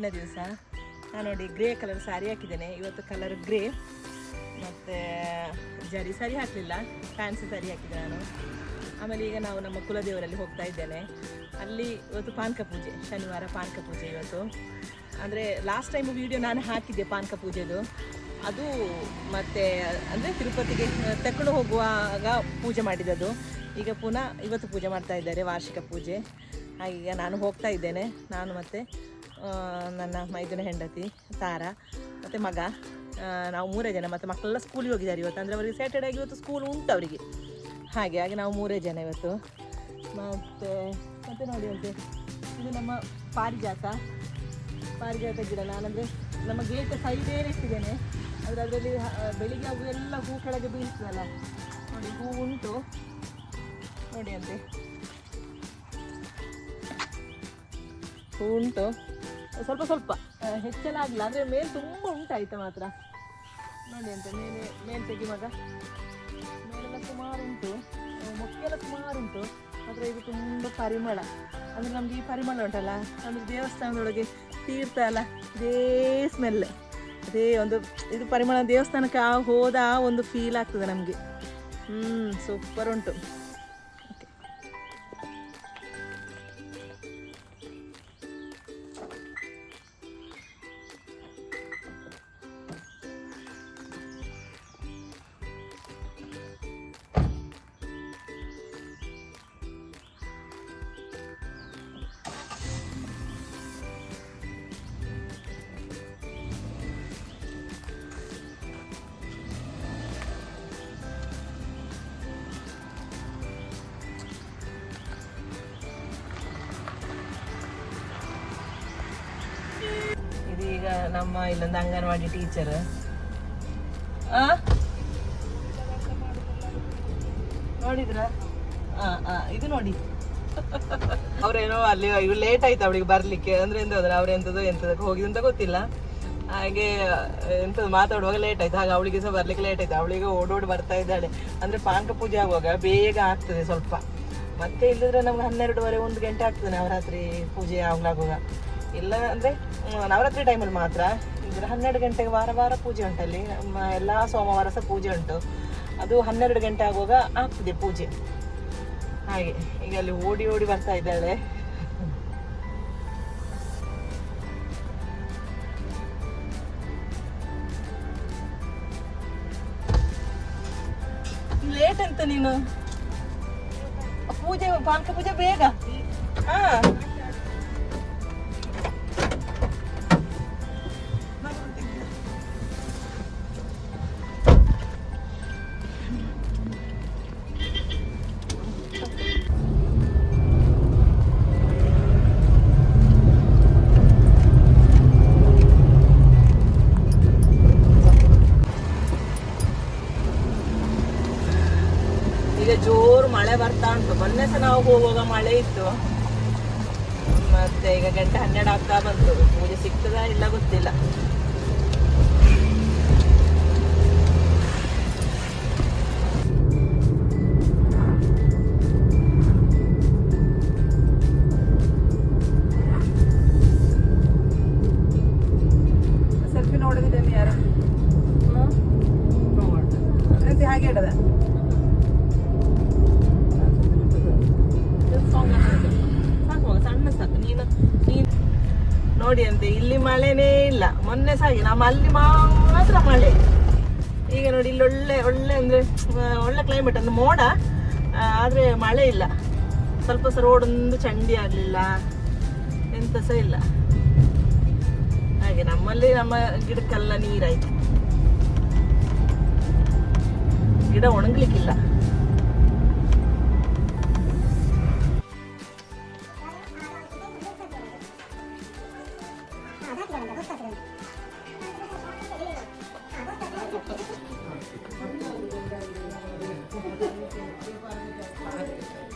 ಎರಡನೇ ದಿವಸ. ನಾನು ನೋಡಿ ಗ್ರೇ ಕಲರ್ ಸ್ಯಾರಿ ಹಾಕಿದ್ದೇನೆ ಇವತ್ತು. ಕಲರ್ ಗ್ರೇ ಮತ್ತು ಜರಿ ಸ್ಯಾರಿ ಹಾಕಲಿಲ್ಲ, ಫ್ಯಾನ್ಸಿ ಸ್ಯಾರಿ ಹಾಕಿದ್ದೆ ನಾನು. ಆಮೇಲೆ ಈಗ ನಾವು ನಮ್ಮ ಕುಲದೇವರಲ್ಲಿ ಹೋಗ್ತಾ ಇದ್ದೇನೆ. ಅಲ್ಲಿ ಇವತ್ತು ಪಾನಕ ಪೂಜೆ, ಶನಿವಾರ ಪಾನಕ ಪೂಜೆ ಇವತ್ತು. ಅಂದರೆ ಲಾಸ್ಟ್ ಟೈಮ್ ವಿಡಿಯೋ ನಾನು ಹಾಕಿದ್ದೆ ಪಾನಕ ಪೂಜೆದು. ಅದು ಮತ್ತು ಅಂದರೆ ತಿರುಪತಿಗೆ ತಕೊಂಡು ಹೋಗುವಾಗ ಪೂಜೆ ಮಾಡಿದ್ದದು. ಈಗ ಪುನಃ ಇವತ್ತು ಪೂಜೆ ಮಾಡ್ತಾ ಇದ್ದಾರೆ, ವಾರ್ಷಿಕ ಪೂಜೆ. ಈಗ ನಾನು ಹೋಗ್ತಾ ಇದ್ದೇನೆ. ನಾನು ಮತ್ತು ನನ್ನ ಮೈದುನ ಹೆಂಡತಿ ತಾರಾ ಮತ್ತು ಮಗ, ನಾವು 3 ಜನ. ಮತ್ತು ಮಕ್ಕಳೆಲ್ಲ ಸ್ಕೂಲಿಗೆ ಹೋಗಿದ್ದಾರೆ ಇವತ್ತು. ಅಂದರೆ ಅವರಿಗೆ ಸ್ಯಾಟರ್ಡೇ ಆಗಿ ಇವತ್ತು ಸ್ಕೂಲ್ ಉಂಟು ಅವರಿಗೆ. ಹಾಗೆ ನಾವು 3 ಜನ ಇವತ್ತು. ಮತ್ತು ನೋಡಿ ಅಂತೆ, ಇದು ನಮ್ಮ ಪಾರಿಜಾತ ಗಿಡ. ನಾನಂದರೆ ನಮ್ಮ ಗೇಟ್ ಸೈಡೇ ಇಟ್ಟಿದ್ದೇನೆ. ಆದರೆ ಅದರಲ್ಲಿ ಬೆಳಿಗ್ಗೆ ಅವು ಎಲ್ಲ ಹೂ ಕೆಳಗೆ ಬೀಳ್ತದಲ್ಲ ನೋಡಿ, ಹೂ ಉಂಟು ನೋಡಿ ಅಂತೆ, ಹೂ ಉಂಟು. ಸ್ವಲ್ಪ ಹೆಚ್ಚೆಲ್ಲ ಆಗಿಲ್ಲ, ಅಂದರೆ ಮೇಲೆ ತುಂಬ ಉಂಟಾಯ್ತು ಮಾತ್ರ. ನೋಡಿ ಅಂತೆ ಮೇಲೆ ತೆಗಿ ಮಗ, ಮೇಲೆಲ್ಲ ಸುಮಾರು ಉಂಟು, ಮೊಕ್ಕೆಲ್ಲ ಸುಮಾರು ಉಂಟು. ಆದರೆ ಇದು ತುಂಬ ಪರಿಮಳ. ಅಂದರೆ ನಮಗೆ ಈ ಪರಿಮಳ ಉಂಟಲ್ಲ, ಅಂದರೆ ದೇವಸ್ಥಾನದೊಳಗೆ ತೀರ್ಥ ಅಲ್ಲ, ಇದೇ ಸ್ಮೆಲ್, ಅದೇ ಒಂದು ಇದು ಪರಿಮಳ. ದೇವಸ್ಥಾನಕ್ಕೆ ಹೋದ ಒಂದು ಫೀಲ್ ಆಗ್ತದೆ ನಮಗೆ. ಸೂಪರ್ ಉಂಟು. ಇದೀಗ ನಮ್ಮ ಇಲ್ಲೊಂದು ಅಂಗನವಾಡಿ ಟೀಚರ್ ನೋಡಿದ್ರ, ಇದು ನೋಡಿ ಅವ್ರೇನೋ ಅಲ್ಲಿ ಲೇಟ್ ಆಯ್ತು ಅವಳಿಗೆ ಬರ್ಲಿಕ್ಕೆ. ಅಂದ್ರೆ ಎಂತಂದ್ರೆ ಅವ್ರೆಂತದಕ್ಕೆ ಹೋಗಿದಂತ ಗೊತ್ತಿಲ್ಲ. ಹಾಗೆ ಎಂತದ್ದು ಮಾತಾಡುವಾಗ ಲೇಟ್ ಆಯ್ತು, ಹಾಗೆ ಅವಳಿಗೆ ಸಹ ಬರ್ಲಿಕ್ಕೆ ಲೇಟ್ ಆಯ್ತು. ಅವಳಿಗೆ ಓಡೋಡಿ ಬರ್ತಾ ಇದ್ದಾಳೆ. ಅಂದ್ರೆ ಪಾನಕ ಪೂಜೆ ಆಗುವಾಗ ಬೇಗ ಆಗ್ತದೆ ಸ್ವಲ್ಪ. ಮತ್ತೆ ಇಲ್ಲದ್ರೆ ನಮ್ಗೆ 12:30 1 ಗಂಟೆ ಆಗ್ತದೆ ನವರಾತ್ರಿ ಪೂಜೆ ಆಗ್ಲಾಗುವಾಗ. ಇಲ್ಲ ಅಂದರೆ ನವರಾತ್ರಿ ಟೈಮಲ್ಲಿ ಮಾತ್ರ. ಇದ್ರೆ 12 ಗಂಟೆಗೆ ವಾರ ಪೂಜೆ ಉಂಟಲ್ಲಿ. ನಮ್ಮ ಎಲ್ಲ ಸೋಮವಾರ ಸಹ ಪೂಜೆ ಉಂಟು. ಅದು 12 ಗಂಟೆ ಆಗುವಾಗ ಆಗ್ತದೆ ಪೂಜೆ. ಹಾಗೆ ಈಗ ಅಲ್ಲಿ ಓಡಿ ಬರ್ತಾ ಇದ್ದಾಳೆ. ಲೇಟ್ ಅಂತ ನೀನು ಪೂಜೆ, ಪಾನಕ ಪೂಜೆ ಬೇಗ. ಈಗ ಜೋರು ಮಳೆ ಬರ್ತಾ ಉಂಟು. ಮೊನ್ನೆ ಸಹ ನಾವು ಹೋಗುವಾಗ ಮಳೆ ಇತ್ತು. ಮತ್ತೆ ಈಗ 12 ಆಗ್ತಾ ಬಂತು. ಪೂಜೆ ಸಿಗ್ತದಾ ಇಲ್ಲ ಗೊತ್ತಿಲ್ಲ. ಸೆಲ್ಫಿ ನೋಡಿದ್ದೇನೆ ಯಾರು ಹಾಗೆ ಇಡದ ಸಣ್ಣ ಸಾಕು. ನೀನು ನೋಡಿ ಅಂತೆ, ಇಲ್ಲಿ ಮಳೆನೇ ಇಲ್ಲ. ಮೊನ್ನೆ ಸಾಗಿ ನಮ್ಮ ಅಲ್ಲಿ ಮಾತ್ರ ಮಳೆ. ಈಗ ನೋಡಿ ಇಲ್ಲಿ ಒಳ್ಳೆ ಅಂದ್ರೆ ಒಳ್ಳೆ ಕ್ಲೈಮೇಟ್, ಅಂದ್ರೆ ಮೋಡ, ಆದ್ರೆ ಮಳೆ ಇಲ್ಲ. ಸ್ವಲ್ಪ ಸಹ ರೋಡ್ ಒಂದು ಚಂಡಿ ಆಗ್ಲಿಲ್ಲ, ಎಂತ ಸಹ ಇಲ್ಲ. ಹಾಗೆ ನಮ್ಮಲ್ಲಿ ನಮ್ಮ ಗಿಡಕ್ಕೆಲ್ಲ ನೀರಾಯ್ತು. ಗಿಡ ಒಣಗ್ಲಿಕ್ಕಿಲ್ಲ.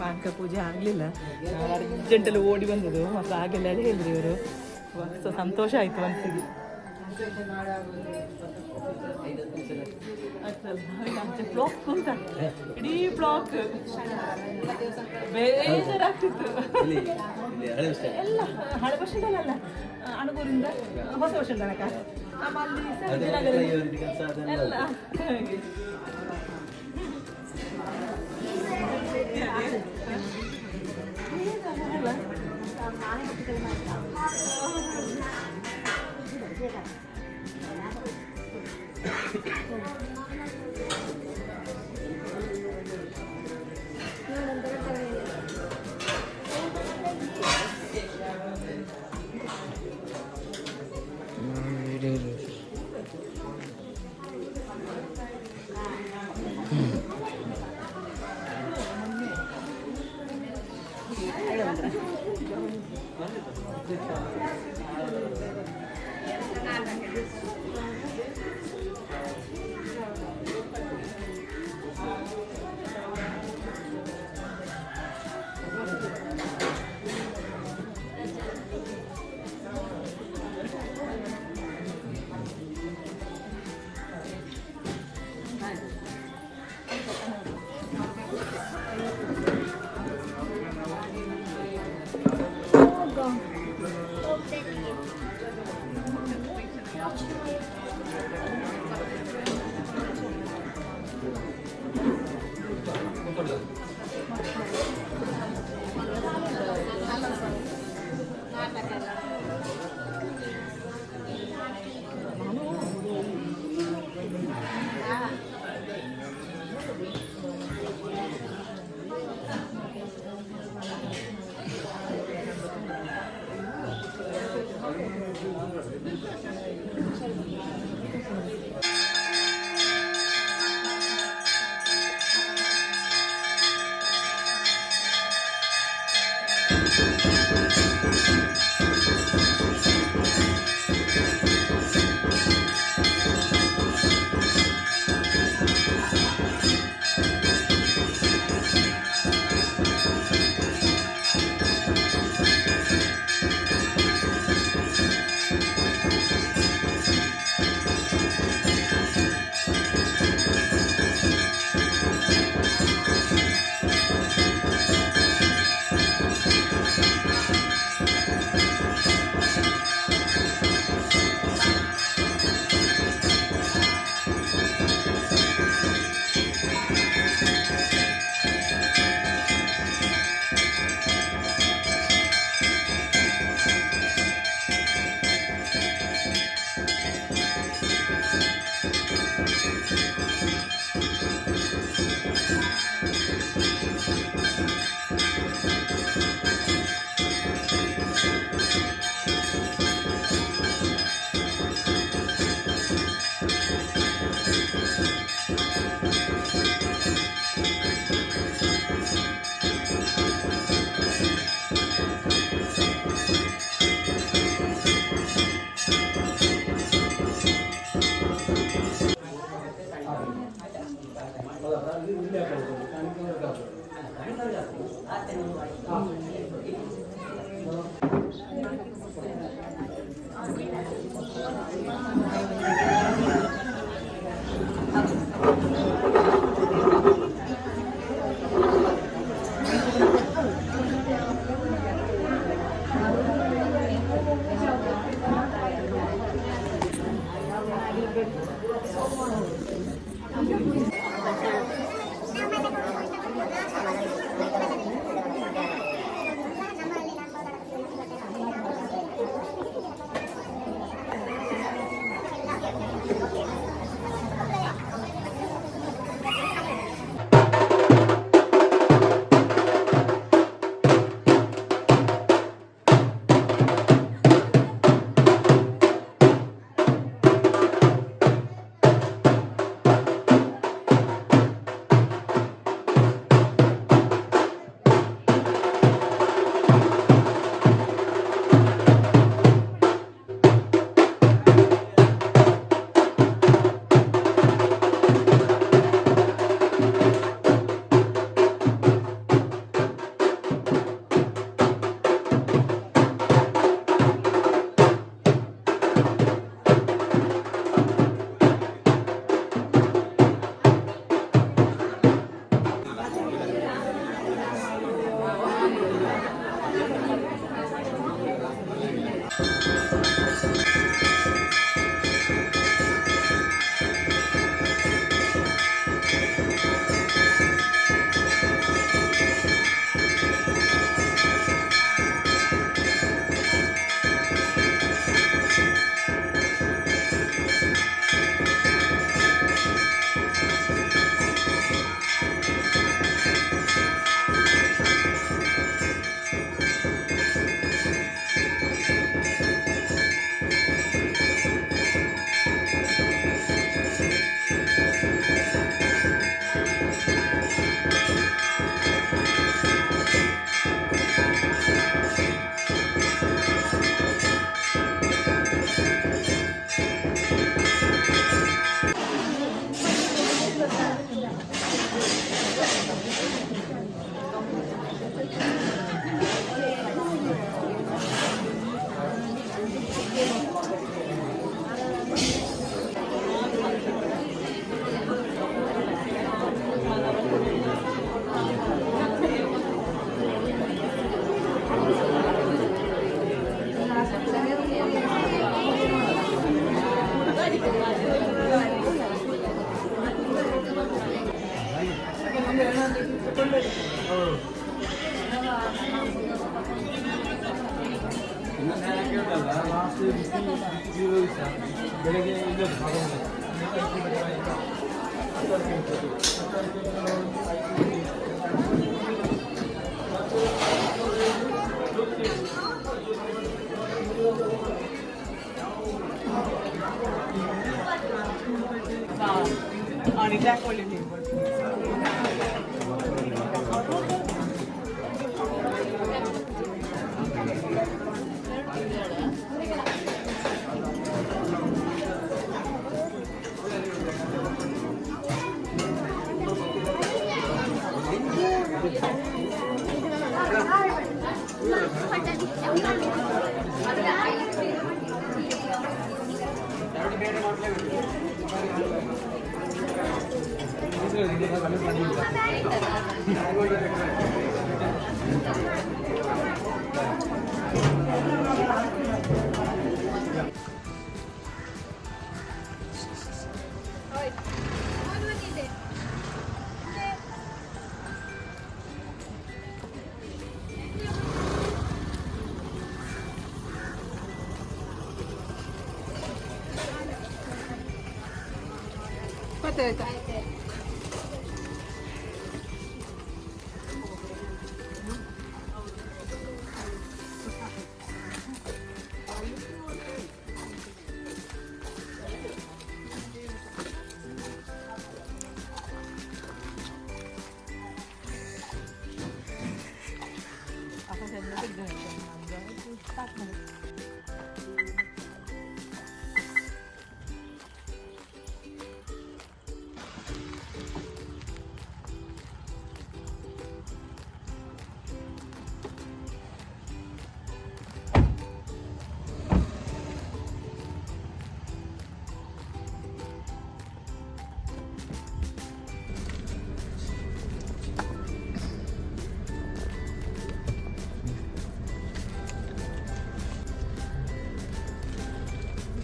ಪಾನಕ ಪೂಜೆ ಆಗಲಿಲ್ಲ. ನಾವು ಅರ್ಜೆಂಟಲ್ಲಿ ಓಡಿ ಬಂದದ್ದು. ಮತ್ತು ಹಾಗೆಲ್ಲ ಹೇಳಿದ್ರು ಇವರು. ಸಂತೋಷ ಆಯಿತು ಮನಸ್ಸಿಗೆ. ಬ್ಲಾಕ್ ಅಂತ ಇಡೀ ಬ್ಲಾಕ್ ಬೇಜಾರಾಗ್ತಿತ್ತು. ಎಲ್ಲ ಹಳೆ ಬಸ್ ಸ್ಟ್ಯಾಂಡ್ ಅಲ್ಲ, ಅಣಗೂರಿಂದ ಹೊಸ ಬಸ್ ಸ್ಟ್ಯಾಂಡ್ ತನಕ ಎಲ್ಲ ಹಾಗೆ. ಬೆಳಗ್ಗೆ आणि दाखवले मी ಗೊತ್ತಾಯ್ತಾ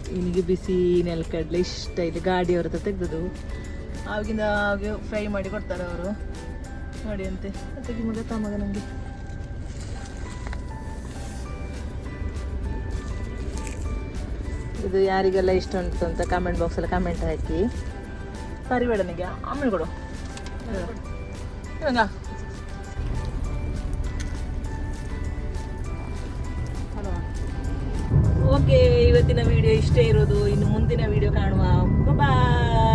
ಇವನಿಗೆ ಬಿಸಿ ನೆಲಕಡಲೆ ಇಷ್ಟ ಇಲ್ಲಿ ಗಾಡಿಯವ್ರ ಹತ್ರ ತೆಗೆದು ಆವಾಗಿಂದ ಆಗ ಫ್ರೈ ಮಾಡಿ ಕೊಡ್ತಾರೆ ಅವರು ನೋಡಿ ಅಂತೆ ತೆಗಿ ಮಗ ತಮಗ ನನಗೆ ಇದು ಯಾರಿಗೆಲ್ಲ ಇಷ್ಟ ಉಂಟು ಅಂತ ಕಮೆಂಟ್ ಬಾಕ್ಸಲ್ಲಿ ಕಮೆಂಟ್ ಹಾಕಿ ಕರಿಬೇಡ ನನಗೆ ಆಮೇಲೆ ಕೊಡು ಇವಾಗ ಓಕೆ ಇವತ್ತಿನ ವಿಡಿಯೋ ಇಷ್ಟೇ ಇರೋದು ಇನ್ನು ಮುಂದಿನ ವಿಡಿಯೋ ಕಾಣುವ ಬಾಯ್